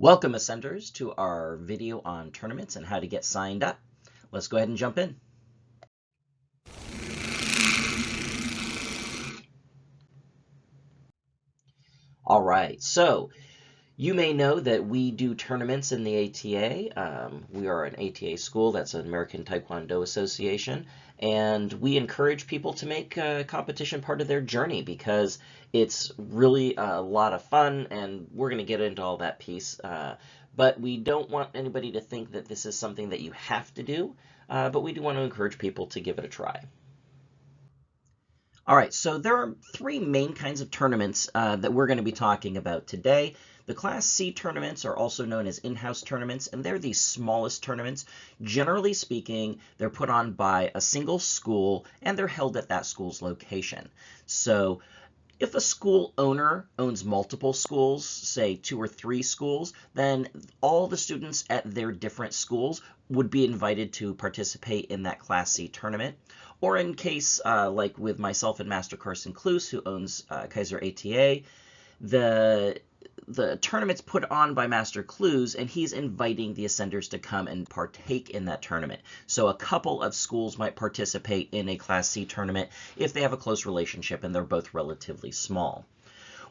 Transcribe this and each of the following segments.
Welcome, Ascenders, to our video on tournaments and how to get signed up. Let's go ahead and jump in. All right, so you may know that we do tournaments in the ATA. We are an ATA school, that's an American Taekwondo Association, and we encourage people to make competition part of their journey because it's really a lot of fun, and we're going to get into all that piece. But we don't want anybody to think that this is something that you have to do, but we do want to encourage people to give it a try. All right, so there are three main kinds of tournaments that we're going to be talking about today. The Class C tournaments are also known as in-house tournaments, and they're the smallest tournaments. Generally speaking, they're put on by a single school, and they're held at that school's location. So if a school owner owns multiple schools, say 2 or 3 schools, then all the students at their different schools would be invited to participate in that Class C tournament. Or in case, like with myself and Master Carson Cluse, who owns Kaiser ATA, the tournament's put on by Master Clues, and he's inviting the Ascenders to come and partake in that tournament. So a couple of schools might participate in a Class C tournament if they have a close relationship and they're both relatively small.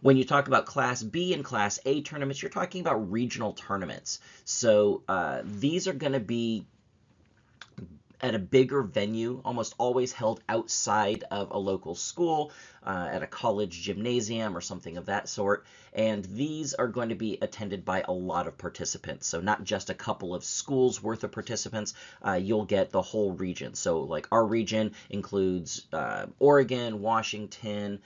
When you talk about Class B and Class A tournaments, you're talking about regional tournaments. So these are going to be at a bigger venue, almost always held outside of a local school, at a college gymnasium or something of that sort. And these are going to be attended by a lot of participants. So not just a couple of schools worth of participants, you'll get the whole region. So like our region includes Oregon, Washington,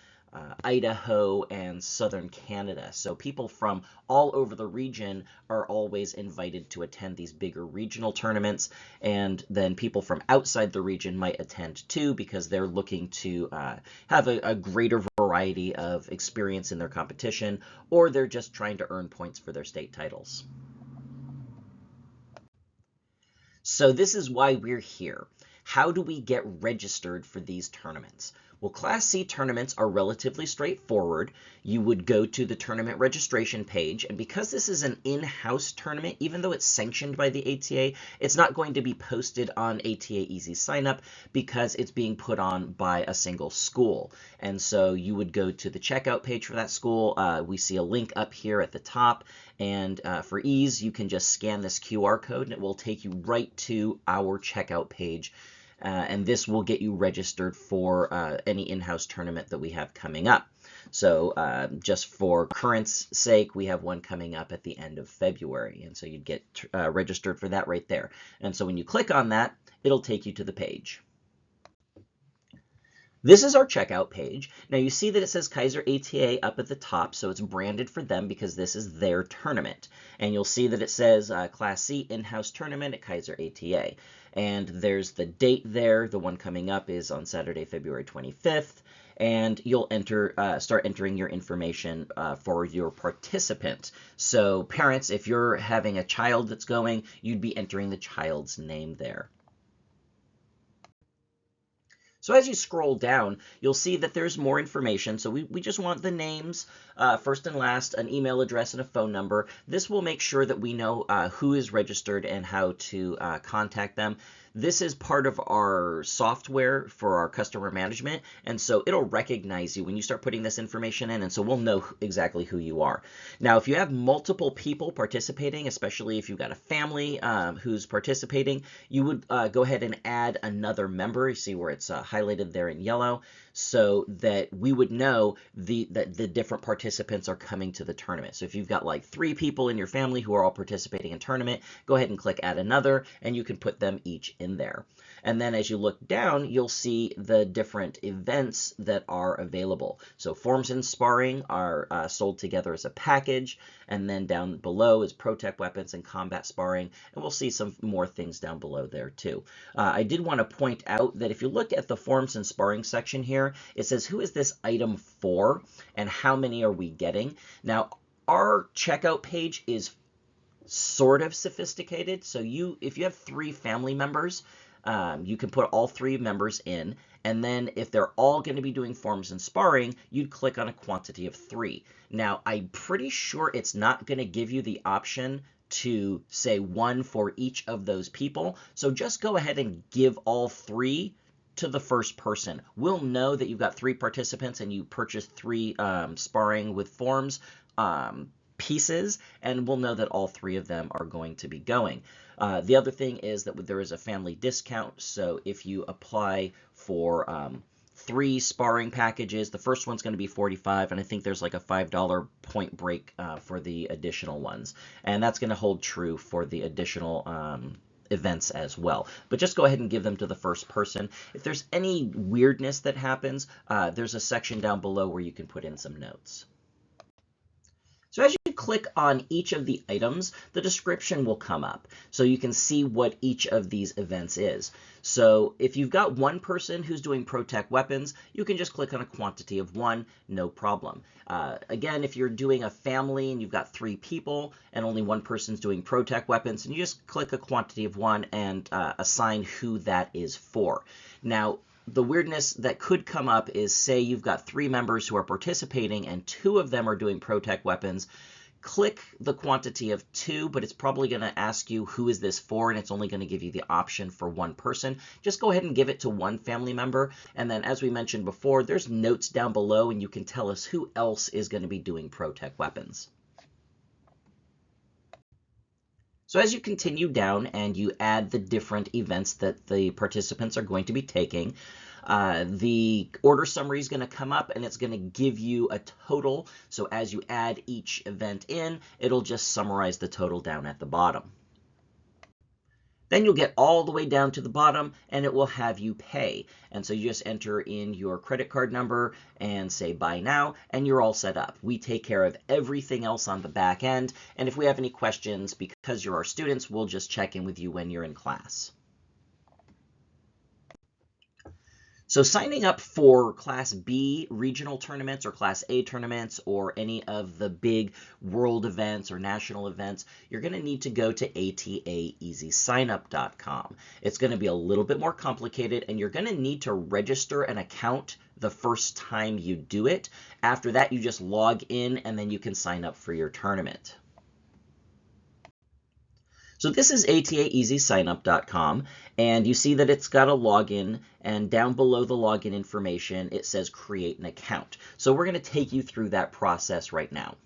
Idaho, and southern Canada. So people from all over the region are always invited to attend these bigger regional tournaments, and then people from outside the region might attend too because they're looking to have a greater variety of experience in their competition, or they're just trying to earn points for their state titles. So this is why we're here. How do we get registered for these tournaments? Well, Class C tournaments are relatively straightforward. You would go to the tournament registration page, and because this is an in-house tournament, even though it's sanctioned by the ATA, it's not going to be posted on ATA Easy Signup because it's being put on by a single school. And so you would go to the checkout page for that school. We see a link up here at the top, and for ease, you can just scan this QR code, and it will take you right to our checkout page. And this will get you registered for any in-house tournament that we have coming up. So just for current's sake, we have one coming up at the end of February. And so you'd get registered for that right there. And so when you click on that, it'll take you to the page. This is our checkout page. Now you see that it says Kaiser ATA up at the top, so it's branded for them because this is their tournament. And you'll see that it says Class C in-house tournament at Kaiser ATA. And there's the date there. The one coming up is on Saturday, February 25th. And you'll start entering your information for your participant. So parents, if you're having a child that's going, you'd be entering the child's name there. So as you scroll down, you'll see that there's more information. So we just want the names, first and last, an email address, and a phone number. This will make sure that we know who is registered and how to contact them. This is part of our software for our customer management, and so it'll recognize you when you start putting this information in, and so we'll know exactly who you are. Now, if you have multiple people participating, especially if you've got a family who's participating, you would go ahead and add another member. You see where it's highlighted there in yellow, so that we would know that the different participants are coming to the tournament. So if you've got like 3 people in your family who are all participating in tournament, go ahead and click add another, and you can put them each in there. And then as you look down, you'll see the different events that are available. So forms and sparring are sold together as a package, and then down below is Pro-Tech weapons and combat sparring, and we'll see some more things down below there too. I did want to point out that if you look at the forms and sparring section here, it says who is this item for and how many are we getting. Now our checkout page is sort of sophisticated, so if you have 3 family members, you can put all 3 members in, and then if they're all going to be doing forms and sparring, you'd click on a quantity of 3. Now, I'm pretty sure it's not going to give you the option to say 1 for each of those people, so just go ahead and give all 3 to the first person. We'll know that you've got 3 participants and you purchased 3 sparring with forms pieces, and we'll know that all 3 of them are going to be going. The other thing is that there is a family discount, so if you apply for 3 sparring packages, the first one's going to be $45, and I think there's like a $5 point break for the additional ones, and that's going to hold true for the additional events as well. But just go ahead and give them to the first person. If there's any weirdness that happens, there's a section down below where you can put in some notes. So as you click on each of the items, the description will come up, so you can see what each of these events is. So if you've got one person who's doing ProTech weapons, you can just click on a quantity of 1, no problem. Again, if you're doing a family and you've got 3 people and only one person's doing ProTech weapons, and you just click a quantity of 1 and assign who that is for. Now, the weirdness that could come up is, say you've got 3 members who are participating and 2 of them are doing ProTech weapons. Click the quantity of 2, but it's probably going to ask you who is this for, and it's only going to give you the option for 1 person. Just go ahead and give it to 1 family member, and then as we mentioned before, there's notes down below and you can tell us who else is going to be doing ProTech weapons. So as you continue down and you add the different events that the participants are going to be taking, the order summary is going to come up and it's going to give you a total. So as you add each event in, it'll just summarize the total down at the bottom. Then you'll get all the way down to the bottom and it will have you pay. And so you just enter in your credit card number and say buy now, and you're all set up. We take care of everything else on the back end. And if we have any questions, because you're our students, we'll just check in with you when you're in class. So signing up for Class B regional tournaments or Class A tournaments or any of the big world events or national events, you're going to need to go to ataeasysignup.com. It's going to be a little bit more complicated, and you're going to need to register an account the first time you do it. After that, you just log in and then you can sign up for your tournament. So this is ataeasysignup.com, and you see that it's got a login, and down below the login information, it says create an account. So we're going to take you through that process right now.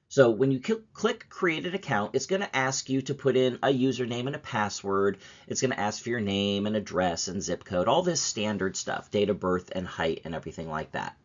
So when you click create an account, it's going to ask you to put in a username and a password. It's going to ask for your name and address and zip code, all this standard stuff, date of birth and height and everything like that.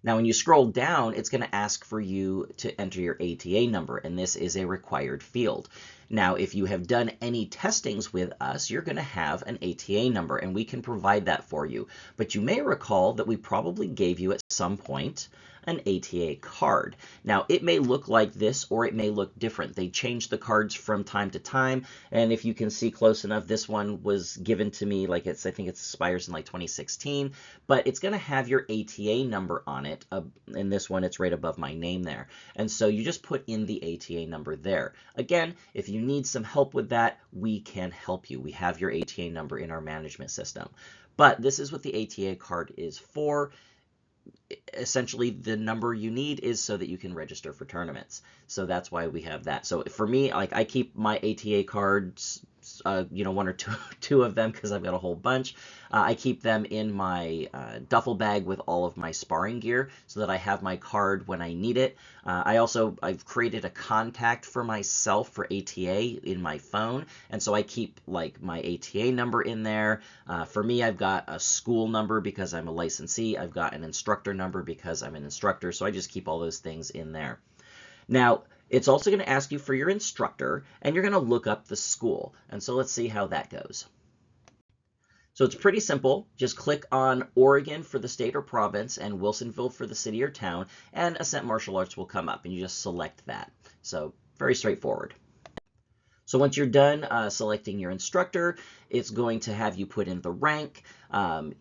Now, when you scroll down, it's going to ask for you to enter your ATA number, and this is a required field. Now, if you have done any testings with us, you're going to have an ATA number, and we can provide that for you. But you may recall that we probably gave you at some point an ATA card. Now, it may look like this or it may look different. They change the cards from time to time, and if you can see close enough, this one was given to me, like I think it expires in like 2016, but it's going to have your ATA number on it. In this one, it's right above my name there. And so you just put in the ATA number there. Again, if you need some help with that, we can help you. We have your ATA number in our management system. But this is what the ATA card is for. Essentially, the number you need is so that you can register for tournaments. So that's why we have that. So for me, like, I keep my ATA cards, you know, 1 or 2 of them, because I've got a whole bunch. I keep them in my duffel bag with all of my sparring gear so that I have my card when I need it. I've created a contact for myself for ATA in my phone, and so I keep like my ATA number in there. For me, I've got a school number because I'm a licensee. I've got an instructor number because I'm an instructor, so I just keep all those things in there. Now, it's also going to ask you for your instructor, and you're going to look up the school. And so let's see how that goes. So it's pretty simple. Just click on Oregon for the state or province and Wilsonville for the city or town, and Ascent Martial Arts will come up, and you just select that. So very straightforward. So once you're done selecting your instructor, it's going to have you put in the rank.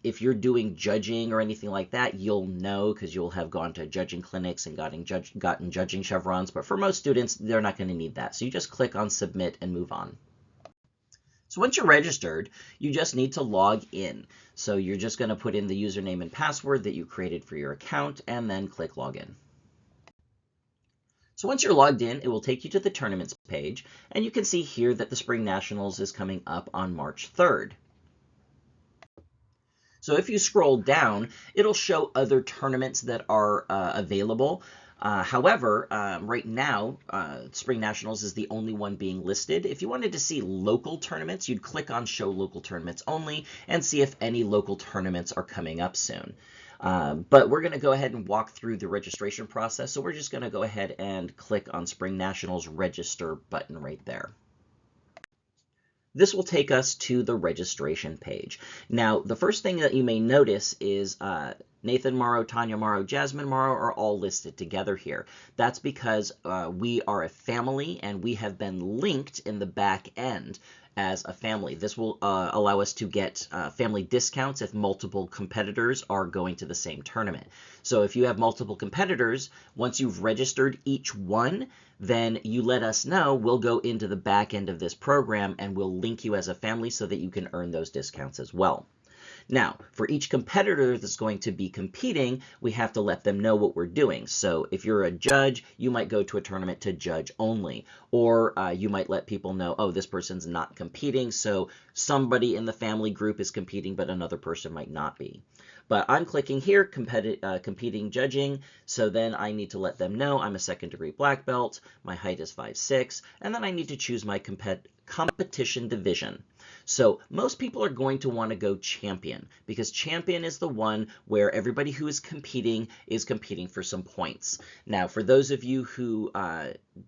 If you're doing judging or anything like that, you'll know because you'll have gone to judging clinics and gotten judging chevrons. But for most students, they're not going to need that. So you just click on submit and move on. So once you're registered, you just need to log in. So you're just going to put in the username and password that you created for your account and then click login. So once you're logged in, it will take you to the tournaments page, and you can see here that the Spring Nationals is coming up on March 3rd. So if you scroll down, it'll show other tournaments that are available. However, right now, Spring Nationals is the only one being listed. If you wanted to see local tournaments, you'd click on Show Local Tournaments Only and see if any local tournaments are coming up soon. But we're going to go ahead and walk through the registration process. So we're just going to go ahead and click on Spring Nationals Register button right there. This will take us to the registration page. Now, the first thing that you may notice is Nathan Morrow, Tanya Morrow, Jasmine Morrow are all listed together here. That's because we are a family and we have been linked in the back end as a family. This will allow us to get family discounts if multiple competitors are going to the same tournament. So if you have multiple competitors, once you've registered each one, then you let us know. We'll go into the back end of this program and we'll link you as a family so that you can earn those discounts as well. Now, for each competitor that's going to be competing, we have to let them know what we're doing. So if you're a judge, you might go to a tournament to judge only, or you might let people know, oh, this person's not competing, so somebody in the family group is competing, but another person might not be. But I'm clicking here, competing judging, so then I need to let them know I'm a second-degree black belt, my height is 5'6", and then I need to choose my competition division. So most people are going to want to go champion because champion is the one where everybody who is competing for some points. Now, for those of you who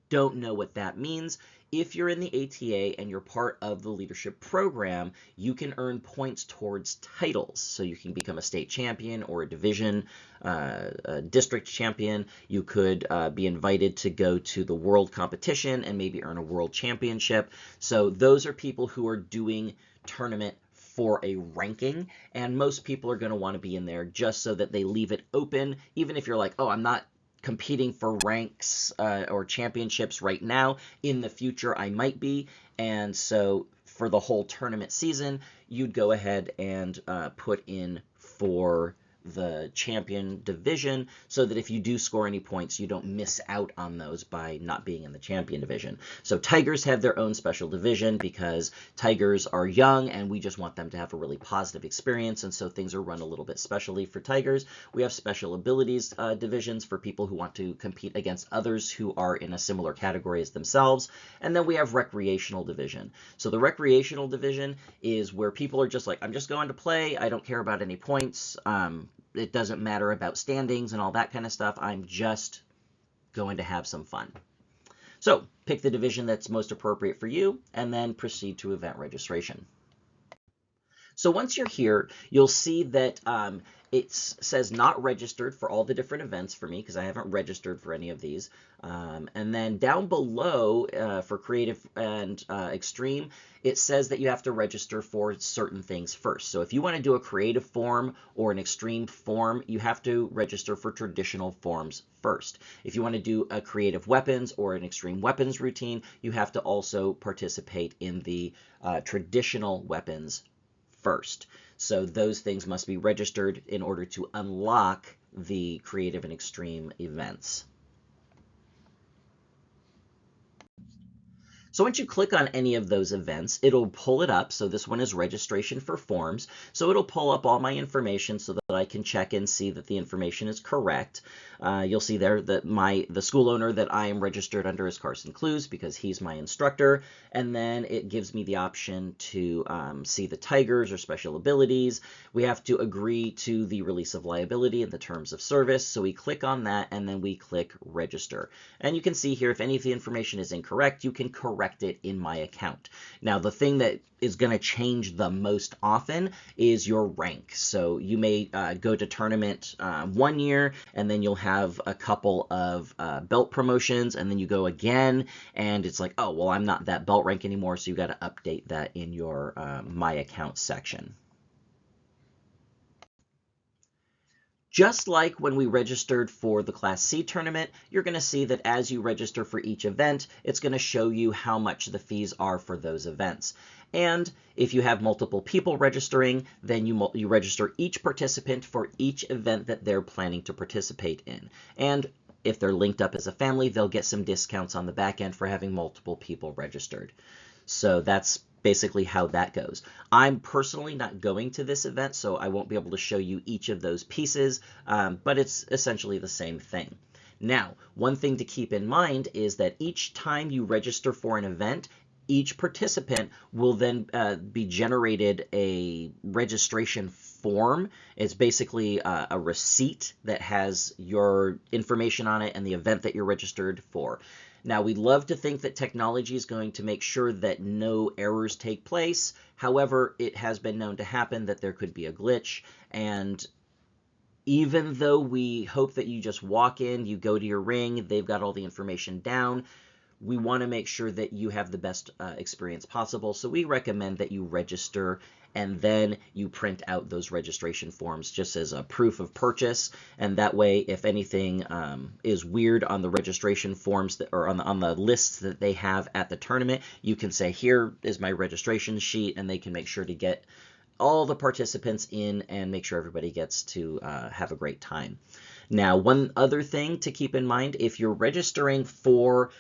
don't know what that means, if you're in the ATA and you're part of the leadership program, you can earn points towards titles. So you can become a state champion or a division, a district champion. You could be invited to go to the world competition and maybe earn a world championship. So those are people who are doing tournament for a ranking, and most people are going to want to be in there just so that they leave it open. Even if you're like, oh, I'm not competing for ranks or championships right now, in the future I might be, and so for the whole tournament season you'd go ahead and put in for the champion division so that if you do score any points, you don't miss out on those by not being in the champion division. So tigers have their own special division because tigers are young and we just want them to have a really positive experience, and so things are run a little bit specially for tigers. We have special abilities divisions for people who want to compete against others who are in a similar category as themselves, and then we have recreational division. So the recreational division is where people are just like, I'm just going to play, I don't care about any points, it doesn't matter about standings and all that kind of stuff. I'm just going to have some fun. So pick the division that's most appropriate for you and then proceed to event registration. So once you're here, you'll see that it says not registered for all the different events for me because I haven't registered for any of these. And then down below for creative and extreme, it says that you have to register for certain things first. So if you want to do a creative form or an extreme form, you have to register for traditional forms first. If you want to do a creative weapons or an extreme weapons routine, you have to also participate in the traditional weapons first. So those things must be registered in order to unlock the creative and extreme events. So once you click on any of those events, it'll pull it up. So this one is registration for forms. So it'll pull up all my information so that I can check and see that the information is correct. You'll see there that the school owner that I am registered under is Carson Clues because he's my instructor. And then it gives me the option to see the tigers or special abilities. We have to agree to the release of liability and the terms of service. So we click on that and then we click register. And you can see here if any of the information is incorrect, you can correct correct it in my account. Now, the thing that is going to change the most often is your rank. So you may go to tournament 1 year, and then you'll have a couple of belt promotions, and then you go again, and it's like, oh, well, I'm not that belt rank anymore, so you got to update that in your My Account section. Just like when we registered for the Class C tournament, you're going to see that as you register for each event, it's going to show you how much the fees are for those events. And if you have multiple people registering, then you register each participant for each event that they're planning to participate in. And if they're linked up as a family, they'll get some discounts on the back end for having multiple people registered. So that's basically how that goes. I'm personally not going to this event, so I won't be able to show you each of those pieces, but it's essentially the same thing. Now, one thing to keep in mind is that each time you register for an event, each participant will then be generated a registration form. It's basically a receipt that has your information on it and the event that you're registered for. Now, we'd love to think that technology is going to make sure that no errors take place. However, it has been known to happen that there could be a glitch. And even though we hope that you just walk in, you go to your ring, they've got all the information down, we want to make sure that you have the best experience possible. So we recommend that you register and then you print out those registration forms just as a proof of purchase. And that way, if anything is weird on the registration forms or on the lists that they have at the tournament, you can say, here is my registration sheet, and they can make sure to get all the participants in and make sure everybody gets to have a great time. Now, one other thing to keep in mind, if you're registering for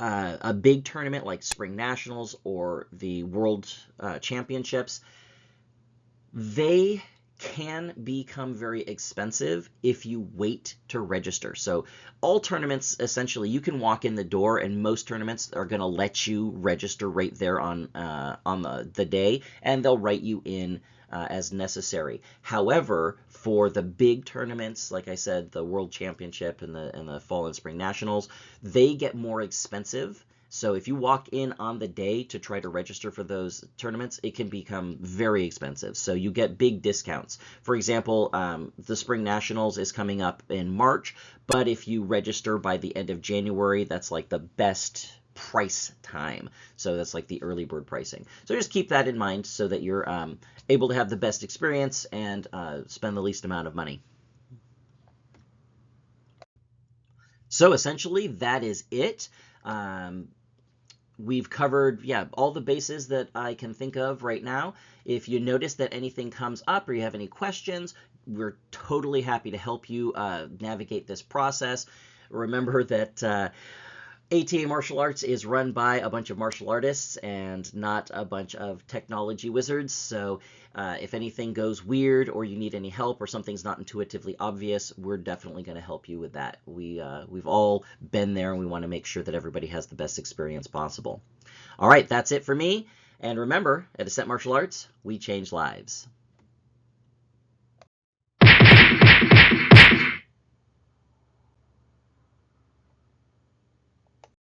a big tournament like Spring Nationals or the World Championships, they can become very expensive if you wait to register. So all tournaments, essentially, you can walk in the door and most tournaments are going to let you register right there on the day, and they'll write you in as necessary. However, for the big tournaments, like I said, the World Championship and the Fall and Spring Nationals, they get more expensive. So if you walk in on the day to try to register for those tournaments, it can become very expensive. So you get big discounts. For example, the Spring Nationals is coming up in March, but if you register by the end of January, that's like the best price time. So that's like the early bird pricing. So just keep that in mind so that you're able to have the best experience and spend the least amount of money. So essentially, that is it. We've covered, all the bases that I can think of right now. If you notice that anything comes up or you have any questions, we're totally happy to help you navigate this process. Remember that ATA Martial Arts is run by a bunch of martial artists and not a bunch of technology wizards. So if anything goes weird or you need any help or something's not intuitively obvious, we're definitely going to help you with that. We've all been there, and we want to make sure that everybody has the best experience possible. All right, that's it for me. And remember, at Ascent Martial Arts, we change lives.